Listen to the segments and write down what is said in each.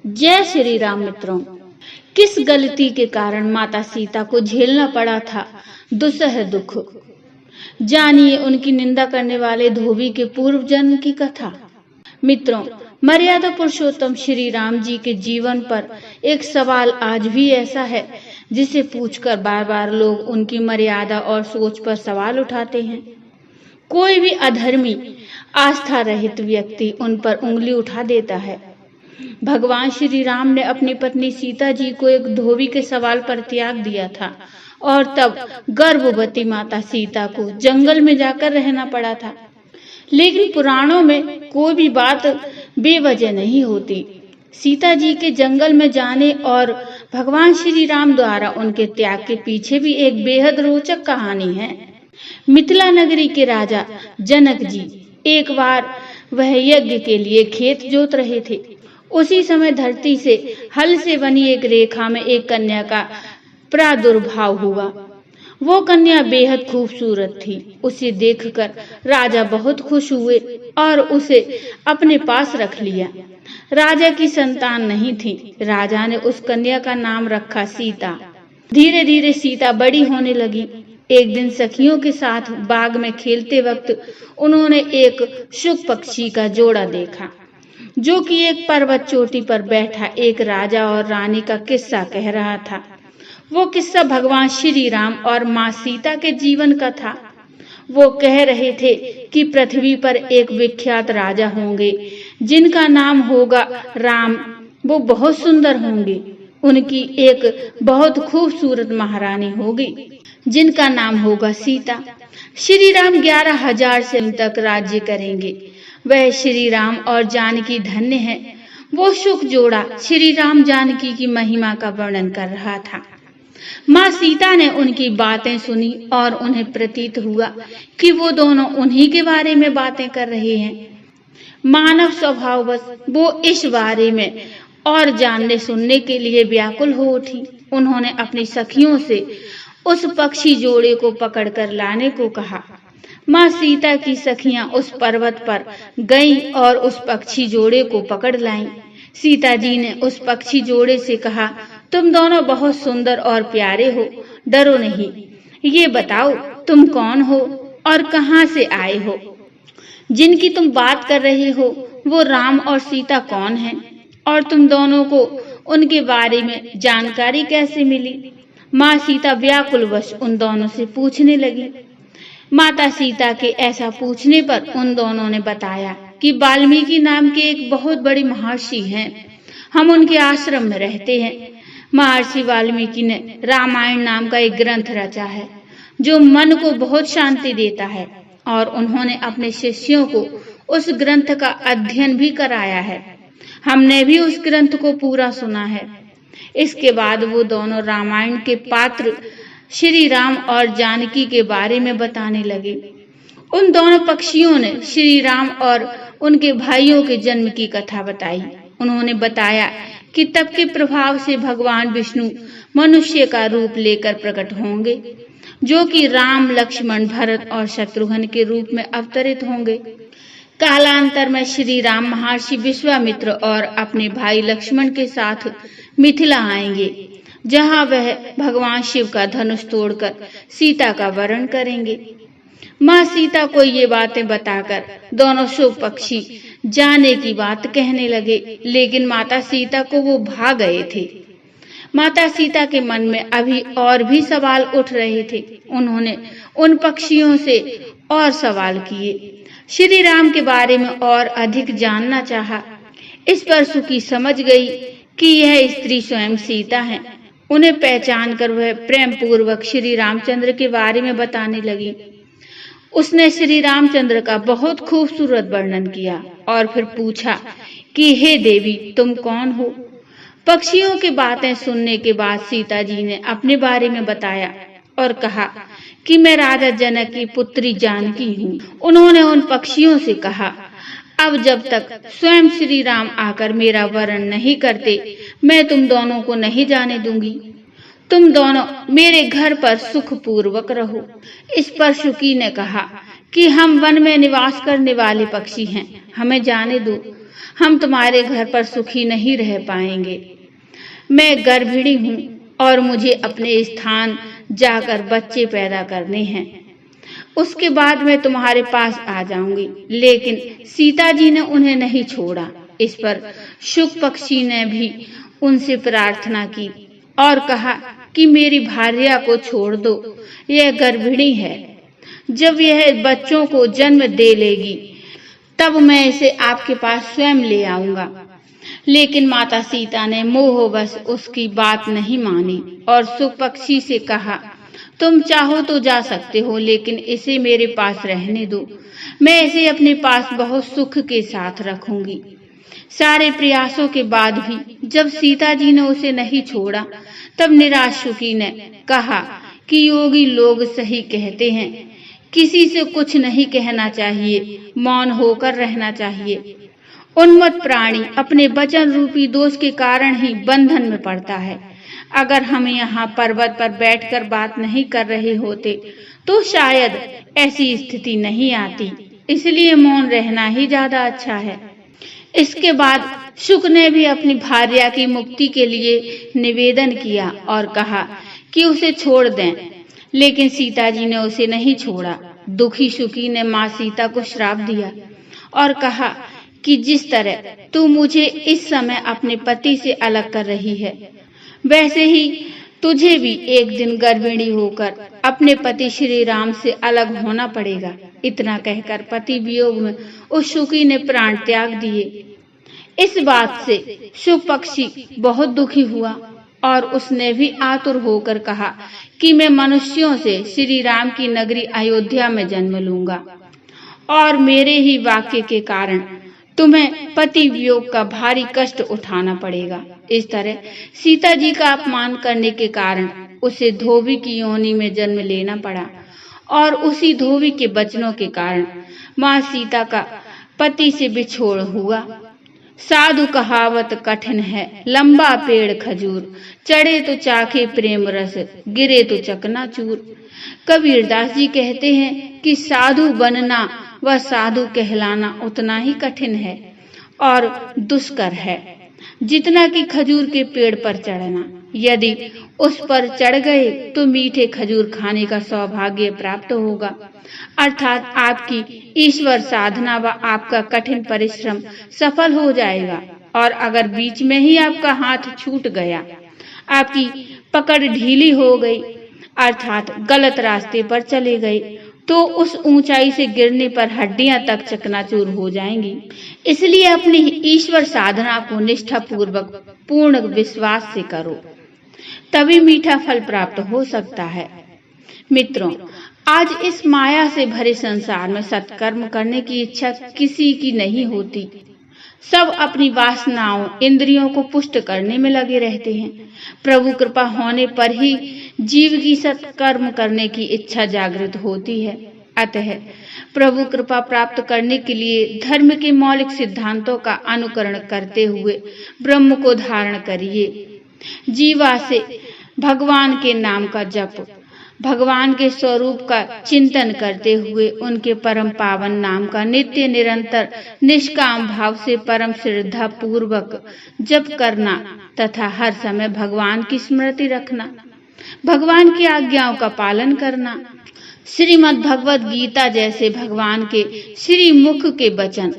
जय श्री राम मित्रों। किस गलती के कारण माता सीता को झेलना पड़ा था दुसह दुख, जानिए उनकी निंदा करने वाले धोबी के पूर्व जन्म की कथा। मित्रों, मर्यादा पुरुषोत्तम श्री राम जी के जीवन पर एक सवाल आज भी ऐसा है जिसे पूछकर बार बार लोग उनकी मर्यादा और सोच पर सवाल उठाते हैं। कोई भी अधर्मी, आस्था रहित व्यक्ति उन पर उंगली उठा देता है। भगवान श्री राम ने अपनी पत्नी सीता जी को एक धोबी के सवाल पर त्याग दिया था और तब गर्भवती माता सीता को जंगल में जाकर रहना पड़ा था। लेकिन पुराणों में कोई भी बात बेवजह नहीं होती। सीता जी के जंगल में जाने और भगवान श्री राम द्वारा उनके त्याग के पीछे भी एक बेहद रोचक कहानी है। मिथिला नगरी के राजा जनक जी एक बार वह यज्ञ के लिए खेत जोत रहे थे। उसी समय धरती से हल से बनी एक रेखा में एक कन्या का प्रादुर्भाव हुआ। वो कन्या बेहद खूबसूरत थी। उसे देखकर राजा बहुत खुश हुए और उसे अपने पास रख लिया। राजा की संतान नहीं थी। राजा ने उस कन्या का नाम रखा सीता। धीरे धीरे सीता बड़ी होने लगी। एक दिन सखियों के साथ बाग में खेलते वक्त उन्होंने एक शुक पक्षी का जोड़ा देखा जो कि एक पर्वत चोटी पर बैठा एक राजा और रानी का किस्सा कह रहा था। वो किस्सा भगवान श्री राम और माँ सीता के जीवन का था। वो कह रहे थे कि पृथ्वी पर एक विख्यात राजा होंगे जिनका नाम होगा राम। वो बहुत सुंदर होंगे। उनकी एक बहुत खूबसूरत महारानी होगी जिनका नाम होगा सीता। श्री राम 11,000 साल तक राज्य करेंगे। वह श्री राम और जानकी धन्य है। वो शुक जोड़ा श्री राम जानकी की महिमा का वर्णन कर रहा था। माँ सीता ने उनकी बातें सुनी और उन्हें प्रतीत हुआ कि वो दोनों उन्हीं के बारे में बातें कर रहे हैं। मानव स्वभाववश वो इस बारे में और जानने सुनने के लिए व्याकुल हो उठी। उन्होंने अपनी सखियों से उस पक्षी जोड़े को पकड़कर लाने को कहा। माँ सीता की सखियां उस पर्वत पर गईं और उस पक्षी जोड़े को पकड़ लाईं। सीता जी ने उस पक्षी जोड़े से कहा, तुम दोनों बहुत सुंदर और प्यारे हो, डरो नहीं। ये बताओ तुम कौन हो और कहाँ से आए हो? जिनकी तुम बात कर रहे हो वो राम और सीता कौन हैं? और तुम दोनों को उनके बारे में जानकारी कैसे मिली? माँ सीता व्याकुलवश उन दोनों से पूछने लगी। माता सीता के ऐसा पूछने पर उन दोनों ने बताया कि वाल्मीकि नाम के एक बहुत बड़े महर्षि हैं। हम उनके आश्रम में रहते हैं। महर्षि वाल्मीकि ने रामायण नाम का एक ग्रंथ रचा है जो मन को बहुत शांति देता है और उन्होंने अपने शिष्यों को उस ग्रंथ का अध्ययन भी कराया है। हमने भी उस ग्रंथ को पूरा सुना है। इसके बाद वो दोनों रामायण के पात्र श्री राम और जानकी के बारे में बताने लगे। उन दोनों पक्षियों ने श्री राम और उनके भाइयों के जन्म की कथा बताई। उन्होंने बताया कि तप के प्रभाव से भगवान विष्णु मनुष्य का रूप लेकर प्रकट होंगे जो कि राम, लक्ष्मण, भरत और शत्रुघ्न के रूप में अवतरित होंगे। कालांतर में श्री राम महर्षि विश्वामित्र और अपने भाई लक्ष्मण के साथ मिथिला आएंगे जहां वह भगवान शिव का धनुष तोड़कर सीता का वरण करेंगे। माँ सीता को ये बातें बताकर दोनों शुक पक्षी जाने की बात कहने लगे, लेकिन माता सीता को वो भाग गए थे। माता सीता के मन में अभी और भी सवाल उठ रहे थे। उन्होंने उन पक्षियों से और सवाल किए, श्री राम के बारे में और अधिक जानना चाहा। इस पर सुकी समझ गई कि यह स्त्री स्वयं सीता है। उन्हें पहचान कर वह प्रेम पूर्वक श्री रामचंद्र के बारे में बताने लगी। उसने श्री रामचंद्र का बहुत खूबसूरत वर्णन किया और फिर पूछा कि हे देवी, तुम कौन हो? पक्षियों की बातें सुनने के बाद सीता जी ने अपने बारे में बताया और कहा कि मैं राजा जनक की पुत्री जानकी हूँ। उन्होंने उन पक्षियों से कहा, अब जब तक स्वयं श्री राम आकर मेरा वरण नहीं करते मैं तुम दोनों को नहीं जाने दूंगी। तुम दोनों मेरे घर पर सुख पूर्वक रहो। इस पर शुकी ने कहा कि हम वन में निवास करने वाले पक्षी हैं, हमें जाने दो। हम तुम्हारे घर पर सुखी नहीं रह पाएंगे। मैं गर्भिणी हूँ और मुझे अपने स्थान जाकर बच्चे पैदा करने हैं। उसके बाद मैं तुम्हारे पास आ जाऊंगी। लेकिन सीता जी ने उन्हें नहीं छोड़ा। इस पर शुक पक्षी ने भी उनसे प्रार्थना की और कहा कि मेरी भार्या को छोड़ दो, यह गर्भिणी है। जब यह बच्चों को जन्म दे लेगी तब मैं इसे आपके पास स्वयं ले आऊंगा। लेकिन माता सीता ने मोहवश उसकी बात नहीं मानी और शुक पक्षी से कहा, तुम चाहो तो जा सकते हो, लेकिन इसे मेरे पास रहने दो। मैं इसे अपने पास बहुत सुख के साथ रखूंगी। सारे प्रयासों के बाद भी जब सीता जी ने उसे नहीं छोड़ा, तब निराश शुकी ने कहा कि योगी लोग सही कहते हैं, किसी से कुछ नहीं कहना चाहिए, मौन होकर रहना चाहिए। उन्मत्त प्राणी अपने वचन रूपी दोष के कारण ही बंधन में पड़ता है। अगर हम यहाँ पर्वत पर बैठकर बात नहीं कर रहे होते तो शायद ऐसी स्थिति नहीं आती। इसलिए मौन रहना ही ज्यादा अच्छा है। इसके बाद शुक ने भी अपनी भार्या की मुक्ति के लिए निवेदन किया और कहा कि उसे छोड़ दें, लेकिन सीता जी ने उसे नहीं छोड़ा। दुखी शुकी ने माँ सीता को श्राप दिया और कहा कि जिस तरह तू मुझे इस समय अपने पति से अलग कर रही है, वैसे ही तुझे भी एक दिन गर्भिणी होकर अपने पति श्री राम से अलग होना पड़ेगा। इतना कहकर पति वियोग में उस शुकी ने प्राण त्याग दिए। इस बात से शुक पक्षी बहुत दुखी हुआ और उसने भी आतुर होकर कहा कि मैं मनुष्यों से श्री राम की नगरी अयोध्या में जन्म लूंगा और मेरे ही वाक्य के कारण तुम्हें पति वियोग का भारी कष्ट उठाना पड़ेगा। इस तरह सीता जी का अपमान करने के कारण उसे धोबी की योनि में जन्म लेना पड़ा और उसी धोबी के वचनों के कारण माँ सीता का पति से बिछोड़ हुआ। साधु कहावत कठिन है, लंबा पेड़ खजूर, चढ़े तो चाखे प्रेम रस, गिरे तो चकनाचूर। कबीरदास जी कहते हैं कि साधु बनना व साधु कहलाना उतना ही कठिन है और दुष्कर है जितना कि खजूर के पेड़ पर चढ़ना। यदि उस पर चढ़ गए तो मीठे खजूर खाने का सौभाग्य प्राप्त होगा, अर्थात आपकी ईश्वर साधना व आपका कठिन परिश्रम सफल हो जाएगा। और अगर बीच में ही आपका हाथ छूट गया, आपकी पकड़ ढीली हो गई, अर्थात गलत रास्ते पर चले गए, तो उस ऊंचाई से गिरने पर हड्डियां तक चकनाचूर हो जाएंगी। इसलिए अपनी ईश्वर साधना को निष्ठा पूर्वक पूर्ण विश्वास से करो, तभी मीठा फल प्राप्त हो सकता है। मित्रों, आज इस माया से भरे संसार में सत्कर्म करने की इच्छा किसी की नहीं होती। सब अपनी वासनाओं, इंद्रियों को पुष्ट करने में लगे रहते हैं। प्रभु कृपा होने पर ही जीव की सत्कर्म करने की इच्छा जागृत होती है। अतः प्रभु कृपा प्राप्त करने के लिए धर्म के मौलिक सिद्धांतों का अनुकरण करते हुए ब्रह्म को धारण करिए। जीवा से भगवान के नाम का जप, भगवान के स्वरूप का चिंतन करते हुए उनके परम पावन नाम का नित्य निरंतर निष्काम भाव से परम श्रद्धा पूर्वक जप करना तथा हर समय भगवान की स्मृति रखना, भगवान की आज्ञाओं का पालन करना। श्रीमद् भगवद गीता जैसे भगवान के श्री मुख के वचन,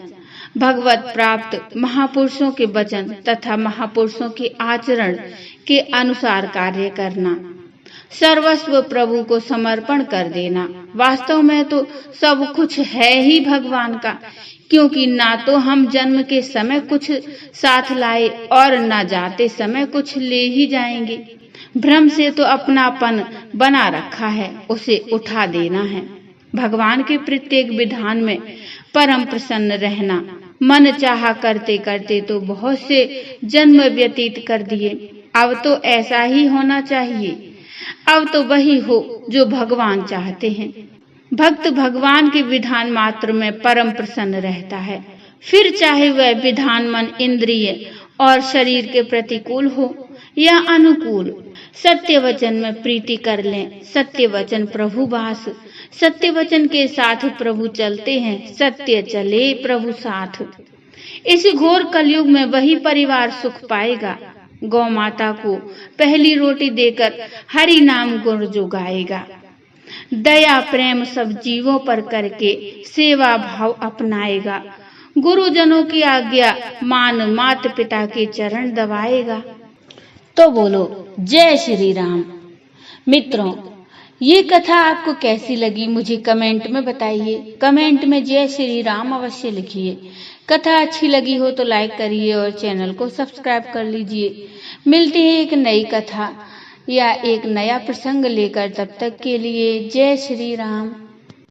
भगवत प्राप्त महापुरुषों के वचन तथा महापुरुषों के आचरण के अनुसार कार्य करना, सर्वस्व प्रभु को समर्पण कर देना। वास्तव में तो सब कुछ है ही भगवान का, क्योंकि ना तो हम जन्म के समय कुछ साथ लाए और ना जाते समय कुछ ले ही जाएंगे। भ्रम से तो अपनापन बना रखा है, उसे उठा देना है। भगवान के प्रत्येक विधान में परम प्रसन्न रहना। मन चाहा करते करते तो बहुत से जन्म व्यतीत कर दिए, अब तो ऐसा ही होना चाहिए। अब तो वही हो जो भगवान चाहते हैं। भक्त भगवान के विधान मात्र में परम प्रसन्न रहता है, फिर चाहे वह विधान मन, इंद्रिय और शरीर के प्रतिकूल हो या अनुकूल। सत्य वचन में प्रीति कर लें। सत्य वचन प्रभु वास, सत्य वचन के साथ प्रभु चलते हैं, सत्य चले प्रभु साथ। इस घोर कलयुग में वही परिवार सुख पाएगा, गौ माता को पहली रोटी देकर हरि नाम गुण जो गाएगा। दया प्रेम सब जीवों पर करके सेवा भाव अपनाएगा, गुरुजनों की आज्ञा मान मात पिता के चरण दबाएगा। तो बोलो जय श्री राम। मित्रों, ये कथा आपको कैसी लगी मुझे कमेंट में बताइए। कमेंट में जय श्री राम अवश्य लिखिए। कथा अच्छी लगी हो तो लाइक करिए और चैनल को सब्सक्राइब कर लीजिए। मिलते हैं एक नई कथा या एक नया प्रसंग लेकर, तब तक के लिए जय श्री राम।